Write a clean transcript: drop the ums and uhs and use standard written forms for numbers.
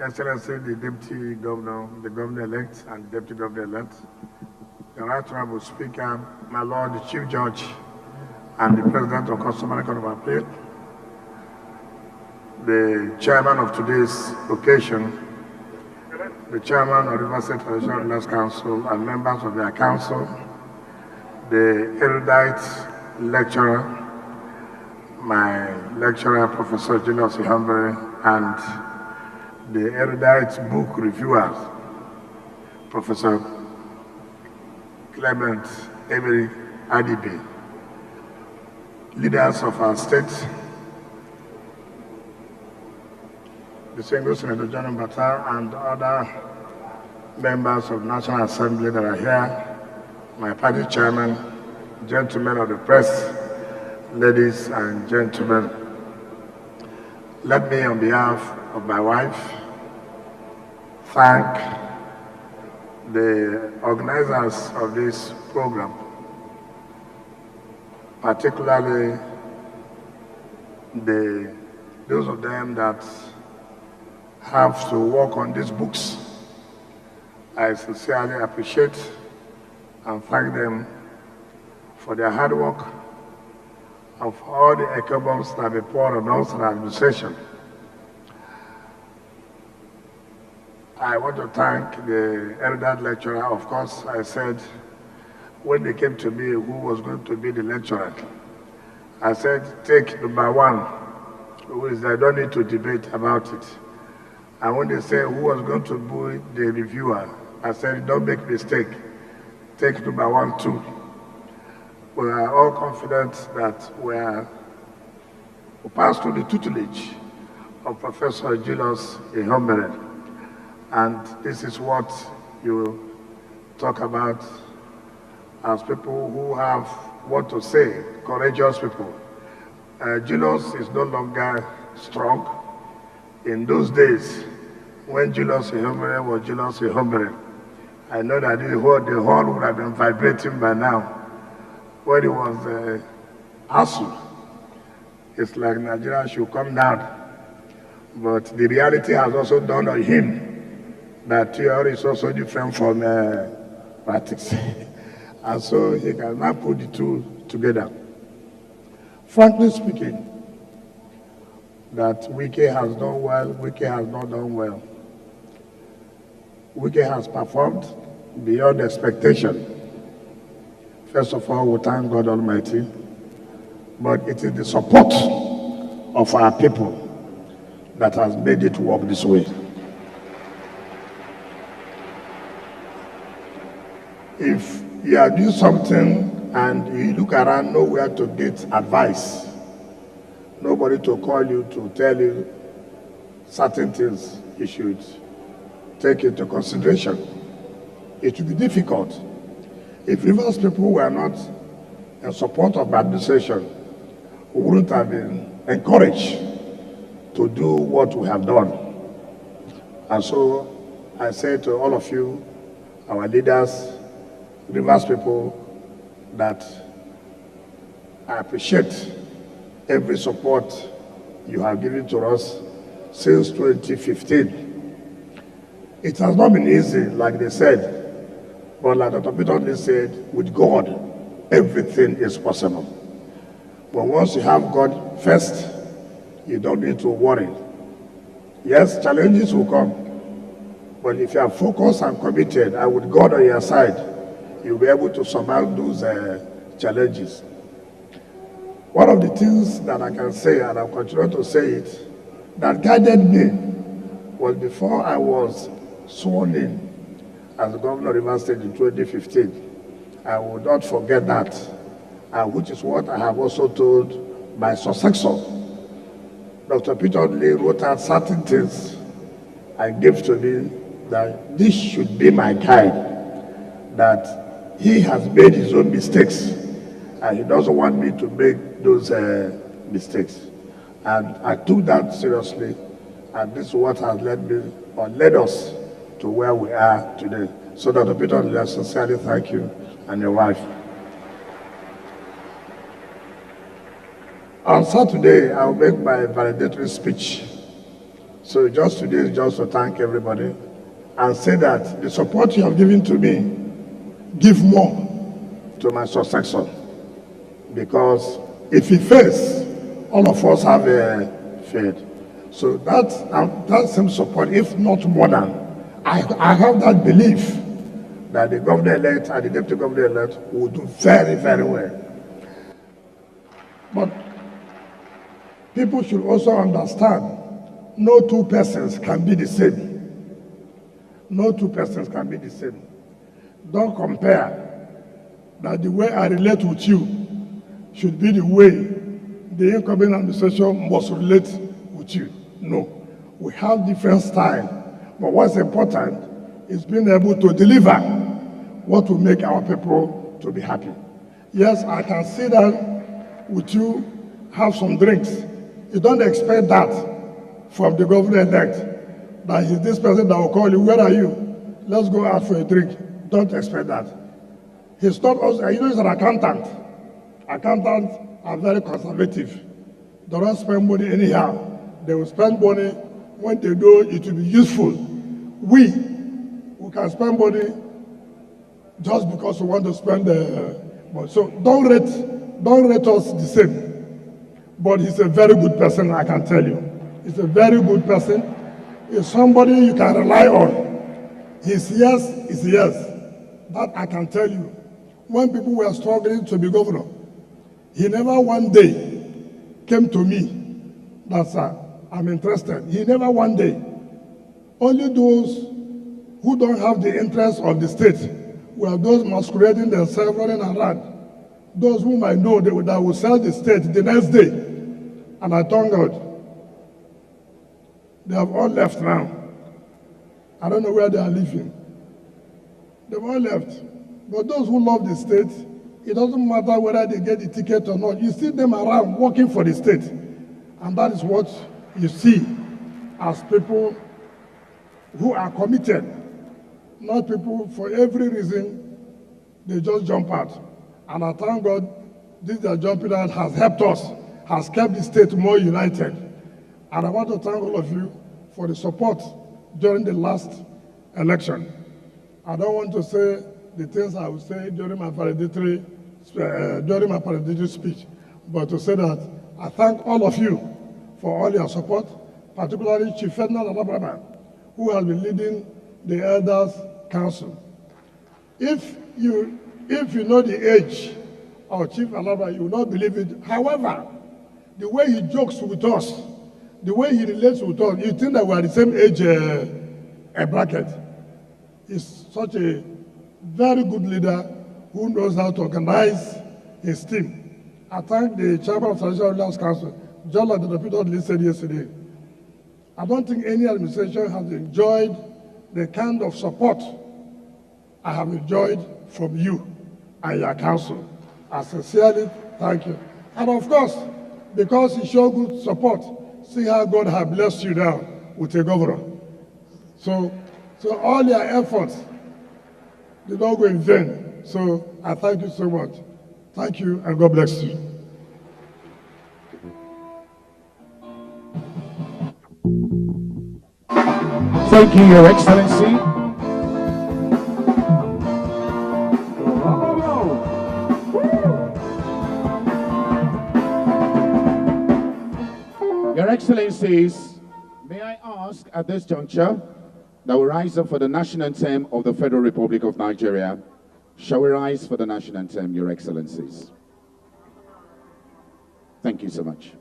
Excellency, the Deputy Governor, the Governor-elect and the Deputy Governor-elect, the Right Honorable Speaker, my Lord, the Chief Judge, and the President of Customary Court of Appeal, the Chairman of today's occasion, the Chairman of the River State Financial Relations Council and members of their council, the erudite lecturer, my lecturer, Professor Julius Ihambere, and the erudite book reviewers, Professor Clement Emery Adibe, leaders of our state, distinguished Senator John Mbata and other members of the National Assembly that are here, my party chairman, gentlemen of the press, ladies and gentlemen. Let me, on behalf of my wife, thank the organizers of this program, particularly those of them that have to work on these books. I sincerely appreciate and thank them for their hard work and for all the economics that they poured on us and administration. I want to thank the erudite lecturer. Of course, I said, when they came to me who was going to be the lecturer, I said, take number one, who is, I don't need to debate about it. And when they said who was going to be the reviewer, I said, don't make mistake, take number one too. We are all confident that we pass through the tutelage of Professor Julius Ihambere. And this is what you talk about as people who have what to say, courageous people. Julius is no longer strong. In those days, when Julius Ihambere was Julius Ihambere, I know that the whole would have been vibrating by now. When he was ASU, it's like Nigeria should come down. But the reality has also dawned on him that theory is also different from practice. And so he can now put the two together. Frankly speaking, that Wike has done well, Wike has not done well. Wike has performed beyond expectation. First of all, we thank God Almighty, but it is the support of our people that has made it work this way. If you are doing something and you look around nowhere to get advice, nobody to call you to tell you certain things you should take into consideration, it will be difficult. If Rivers people were not in support of administration, we wouldn't have been encouraged to do what we have done. And so I say to all of you, our leaders, Rivers people, that I appreciate every support you have given to us since 2015. It has not been easy, like they said, but like Dr. Peter said, with God, everything is possible. But once you have God first, you don't need to worry. Yes, challenges will come, but if you are focused and committed and with God on your side, you'll be able to surmount those challenges. One of the things that I can say, and I'll continue to say it, that guided me was before I was sworn in as the governor of Rivers State in 2015. I will not forget that, which is what I have also told my successor. Dr. Peter Odili wrote out certain things and gave to me that this should be my guide, that he has made his own mistakes and he doesn't want me to make those mistakes. And I took that seriously, and this is what has led me, or led us to where we are today. So Dr. Peter, I sincerely thank you and your wife. On Saturday, I'll make my valedictory speech. So just today is just to thank everybody and say that the support you have given to me, give more to my successor. Because if he fails, all of us have failed. So that same support, if not more than, I have that belief that the governor-elect and the deputy governor-elect will do very, very well. But people should also understand, no two persons can be the same. No two persons can be the same. Don't compare that the way I relate with you should be the way the incoming administration must relate with you. No, we have different style, but what's important is being able to deliver what will make our people to be happy. Yes, I can see that with you, have some drinks. You don't expect that from the governor-elect, that he's this person that will call you, where are you? Let's go out for a drink. Don't expect that. He's not also, you know, he's an accountant. Accountants are very conservative. They don't spend money anyhow. They will spend money when they know it will be useful. We can spend money just because we want to spend money. So don't rate us the same. But he's a very good person, I can tell you. He's a very good person. He's somebody you can rely on. His yes is yes. That I can tell you. When people were struggling to be governor, he never one day came to me that, sir, I'm interested. He never one day. Only those who don't have the interest of the state were those masquerading themselves running around. Those whom I know that will sell the state the next day. And I thank God. They have all left now. I don't know where they are living. They've all left. But those who love the state, it doesn't matter whether they get the ticket or not. You see them around working for the state. And that is what you see as people who are committed. Not people for every reason, they just jump out. And I thank God this their jumping out has helped us, has kept the state more united. And I want to thank all of you for the support during the last election. I don't want to say the things I would say during my valedictory speech, but to say that I thank all of you for all your support, particularly Chief Ferdinand Alabrama, who has been leading the Elders Council. If you know the age of Chief Alabrama, you will not believe it. However, the way he jokes with us, the way he relates with us, you think that we are the same age bracket. He's such a very good leader who knows how to organize his team. I thank the Chairman of the Traditional Elders Council, just like the Deputy Odili said yesterday. I don't think any administration has enjoyed the kind of support I have enjoyed from you and your council. I sincerely thank you. And of course, because you show good support, see how God has blessed you now with a governor. So all your efforts did not go in vain. So I thank you so much. Thank you, and God bless you. Thank you, Your Excellency. Your Excellencies, may I ask at this juncture that we rise up for the national anthem of the Federal Republic of Nigeria. Shall we rise for the national anthem, Your Excellencies? Thank you so much.